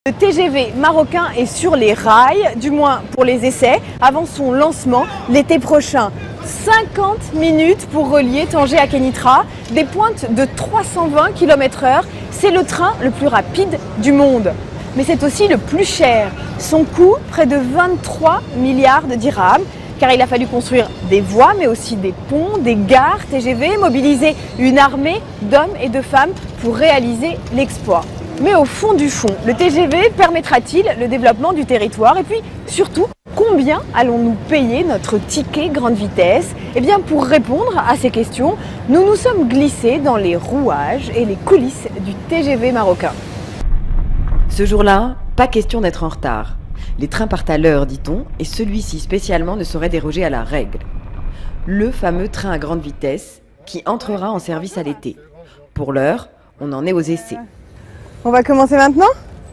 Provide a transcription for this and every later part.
Le TGV marocain est sur les rails, du moins pour les essais, avant son lancement l'été prochain. 50 minutes pour relier Tanger à Kénitra, des pointes de 320 km/h. C'est le train le plus rapide du monde. Mais c'est aussi le plus cher. Son coût, près de 23 milliards de dirhams, car il a fallu construire des voies, mais aussi des ponts, des gares TGV, mobiliser une armée d'hommes et de femmes pour réaliser l'exploit. Mais au fond du fond, le TGV permettra-t-il le développement du territoire? Et puis surtout, combien allons-nous payer notre ticket grande vitesse? Eh bien, pour répondre à ces questions, nous nous sommes glissés dans les rouages et les coulisses du TGV marocain. Ce jour-là, pas question d'être en retard. Les trains partent à l'heure, dit-on, et celui-ci spécialement ne saurait déroger à la règle. Le fameux train à grande vitesse qui entrera en service à l'été. Pour l'heure, on en est aux essais. On va commencer maintenant?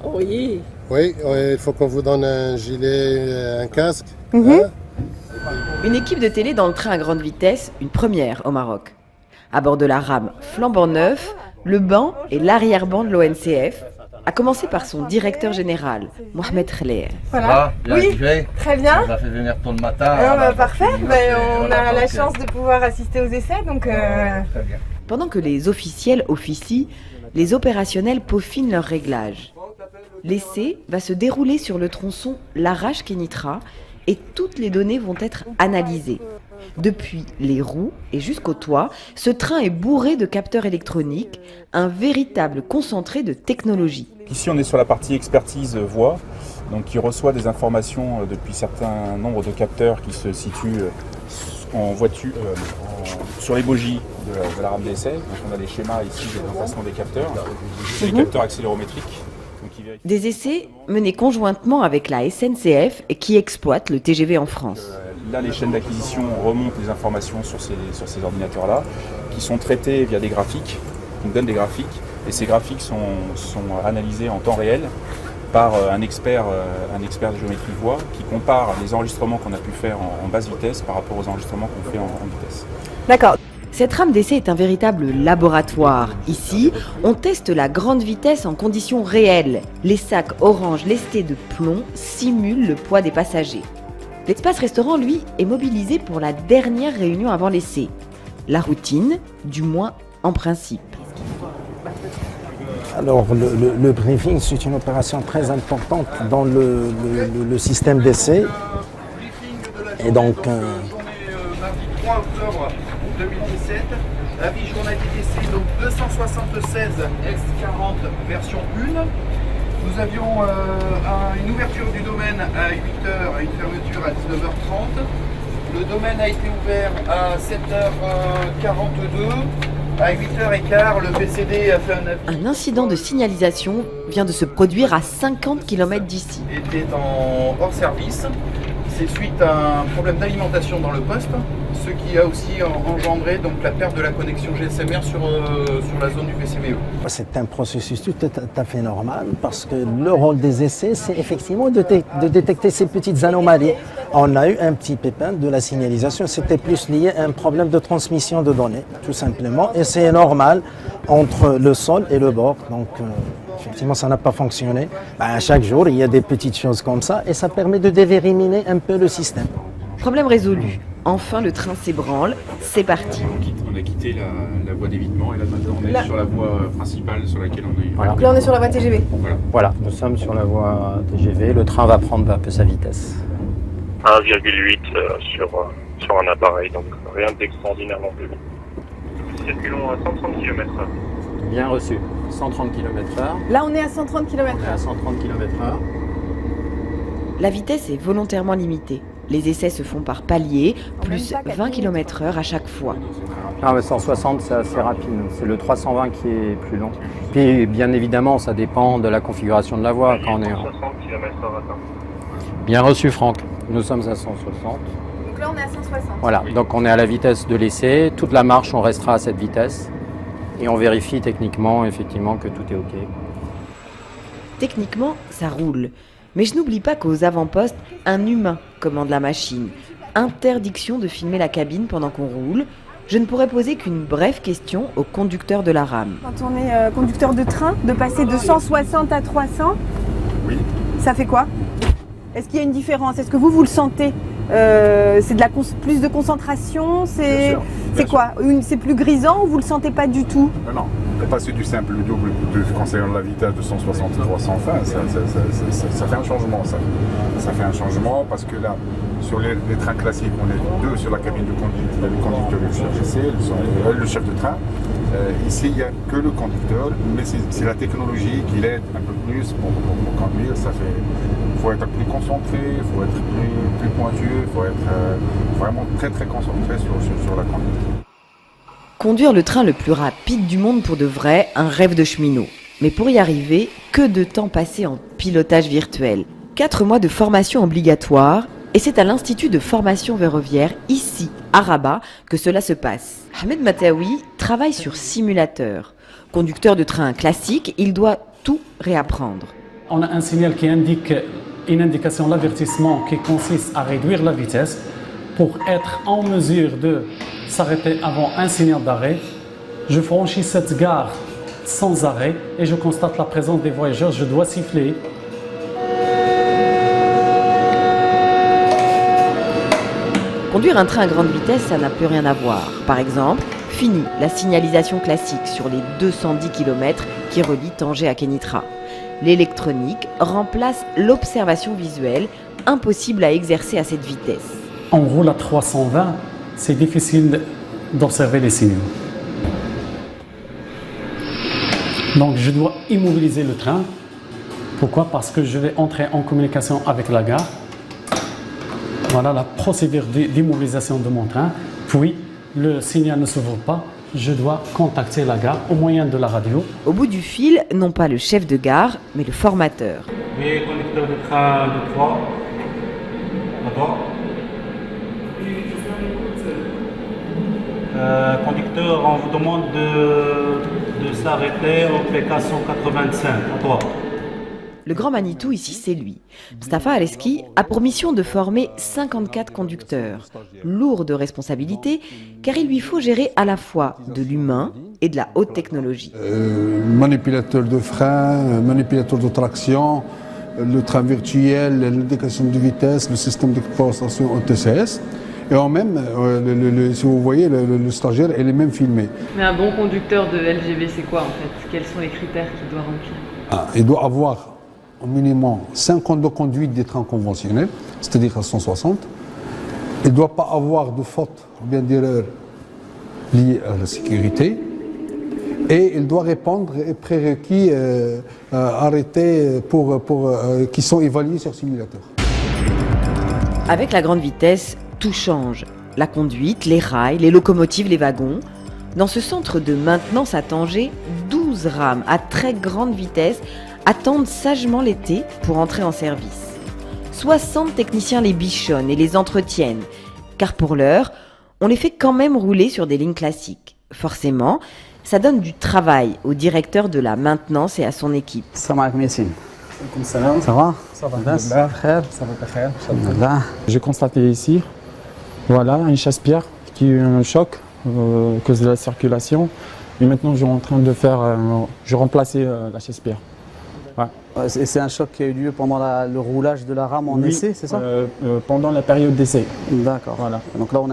Oui. Oui, il faut qu'on vous donne un gilet, un casque. Une équipe de télé dans le train à grande vitesse, une première au Maroc. À bord de la rame flambant neuf, le banc et l'arrière-banc de l'ONCF, à commencer par son directeur général, Mohamed Khaleh. Voilà. Oui, très bien. On a fait venir tôt le matin. Parfait, on a la chance de pouvoir assister aux essais, donc... Très bien. Pendant que les officiels officient, les opérationnels peaufinent leurs réglages. L'essai va se dérouler sur le tronçon Larache-Kénitra et toutes les données vont être analysées. Depuis les roues et jusqu'au toit, ce train est bourré de capteurs électroniques, un véritable concentré de technologie. Ici, on est sur la partie expertise voie, donc qui reçoit des informations depuis certains nombres de capteurs qui se situent en voiture, sur les bogies de la rame d'essai. Donc on a les schémas ici d'emplacement des capteurs, des capteurs accélérométriques. Des essais menés conjointement avec la SNCF qui exploite le TGV en France. Là, les chaînes d'acquisition remontent les informations sur ces ordinateurs-là, qui sont traités via des graphiques, qui nous donnent des graphiques, et ces graphiques sont analysés en temps réel par un expert de géométrie de voie qui compare les enregistrements qu'on a pu faire en basse vitesse par rapport aux enregistrements qu'on fait en vitesse. D'accord. Cette rame d'essai est un véritable laboratoire. Ici, on teste la grande vitesse en conditions réelles. Les sacs orange lestés de plomb simulent le poids des passagers. L'espace restaurant, lui, est mobilisé pour la dernière réunion avant l'essai. La routine, du moins en principe. Alors, le briefing, c'est une opération très importante dans le système d'essai. Et donc... Mardi 3 octobre 2017, avis journalier d'essai, donc 276 X40 version 1. Nous avions une ouverture du domaine à 8h et une fermeture à 19h30. Le domaine a été ouvert à 7h42. À 8h15, le PCD a fait un avis. Un incident de signalisation vient de se produire à 50 km d'ici. Était en hors service. C'est suite à un problème d'alimentation dans le poste, ce qui a aussi engendré donc la perte de la connexion GSM-R sur la zone du PCBE. C'est un processus tout à fait normal parce que le rôle des essais, c'est effectivement de détecter ces petites anomalies. On a eu un petit pépin de la signalisation, c'était plus lié à un problème de transmission de données, tout simplement, et c'est normal entre le sol et le bord. Donc, effectivement, ça n'a pas fonctionné. Chaque jour, il y a des petites choses comme ça et ça permet de déverrouiller un peu le système. Problème résolu. Enfin, le train s'ébranle. C'est parti. On a quitté la voie d'évitement et là maintenant on est sur la voie principale sur laquelle on est. Voilà. Donc là, on est sur la voie TGV. Voilà, nous sommes sur la voie TGV. Le train va prendre un peu sa vitesse. 1,8 sur un appareil, donc rien d'extraordinaire non plus. Nous circulons à 130 km/h. Bien reçu. 130 km/h. Là, on est à 130 km/h. On est à 130 km/h. La vitesse est volontairement limitée. Les essais se font par paliers, plus 20 km/h à chaque fois. Ah, 160, c'est assez rapide. C'est le 320 qui est plus long. Puis, bien évidemment, ça dépend de la configuration de la voie quand on est en... 160 km/h atteint. Bien reçu, Franck. Nous sommes à 160. Donc là, on est à 160. Voilà, donc on est à la vitesse de l'essai. Toute la marche, on restera à cette vitesse. Et on vérifie techniquement, effectivement, que tout est OK. Techniquement, ça roule. Mais je n'oublie pas qu'aux avant-postes, un humain commande la machine. Interdiction de filmer la cabine pendant qu'on roule. Je ne pourrais poser qu'une brève question au conducteur de la rame. Quand on est conducteur de train, de passer de 160 à 300, Ça fait quoi? Est-ce qu'il y a une différence? Est-ce que vous le sentez? C'est plus de concentration? C'est quoi? C'est plus grisant ou vous le sentez pas du tout? Non, passer du simple au double concernant la vitesse de 160 à 320, ça fait un changement. Ça fait un changement parce que là, sur les trains classiques, on est deux sur la cabine de conduite, il y a le conducteur et le chef d'essai, le chef de train. Ici, il n'y a que le conducteur, mais c'est la technologie qui l'aide un peu plus pour conduire. Il faut être plus concentré, il faut être plus pointueux, il faut être vraiment très concentré sur la conduite. Conduire le train le plus rapide du monde pour de vrai, un rêve de cheminot. Mais pour y arriver, que de temps passé en pilotage virtuel. 4 mois de formation obligatoire, et c'est à l'Institut de formation ferroviaire, ici, à Rabat, que cela se passe. Ahmed Mataoui travaille sur simulateur. Conducteur de train classique, il doit tout réapprendre. On a un signal qui indique une indication d'avertissement qui consiste à réduire la vitesse pour être en mesure de s'arrêter avant un signal d'arrêt. Je franchis cette gare sans arrêt et je constate la présence des voyageurs. Je dois siffler. Conduire un train à grande vitesse, ça n'a plus rien à voir. Par exemple, fini la signalisation classique sur les 210 km qui relient Tanger à Kénitra. L'électronique remplace l'observation visuelle, impossible à exercer à cette vitesse. On roule à 320, c'est difficile d'observer les signaux. Donc je dois immobiliser le train. Pourquoi? Parce que je vais entrer en communication avec la gare. Voilà la procédure d'immobilisation de mon train. Puis le signal ne s'ouvre pas. Je dois contacter la gare au moyen de la radio. Au bout du fil, non pas le chef de gare, mais le formateur. Oui, conducteur de train de 3. À droite. Conducteur, on vous demande de s'arrêter au PK 185. À droite. Le grand Manitou, ici, c'est lui. Mustafa Aleski a pour mission de former 54 conducteurs. Lourde responsabilité, car il lui faut gérer à la fois de l'humain et de la haute technologie. Manipulateur de frein, manipulateur de traction, le train virtuel, l'indication de vitesse, le système d'exploitation OTCS. Et en même, si vous voyez, le stagiaire, elle est même filmé. Mais un bon conducteur de LGV, c'est quoi en fait? Quels sont les critères qu'il doit remplir? Il doit avoir au minimum 5 ans de conduite des trains conventionnels, c'est-à-dire à 160. Il ne doit pas avoir de faute ou bien d'erreur liée à la sécurité. Et il doit répondre aux prérequis arrêtés qui sont évalués sur simulateur. Avec la grande vitesse, tout change. La conduite, les rails, les locomotives, les wagons. Dans ce centre de maintenance à Tanger, 12 rames à très grande vitesse attendent sagement l'été pour entrer en service. 60 techniciens les bichonnent et les entretiennent, car pour l'heure, on les fait quand même rouler sur des lignes classiques. Forcément, ça donne du travail au directeur de la maintenance et à son équipe. Ça va? Ça va. J'ai constaté ici, voilà, une chasse-pierre qui a eu un choc à cause de la circulation. Et maintenant, je suis en train de remplacer la chasse-pierre. Ouais. C'est un choc qui a eu lieu pendant le roulage de la rame en essai, c'est ça? Pendant la période d'essai. D'accord. Voilà. Donc là, on a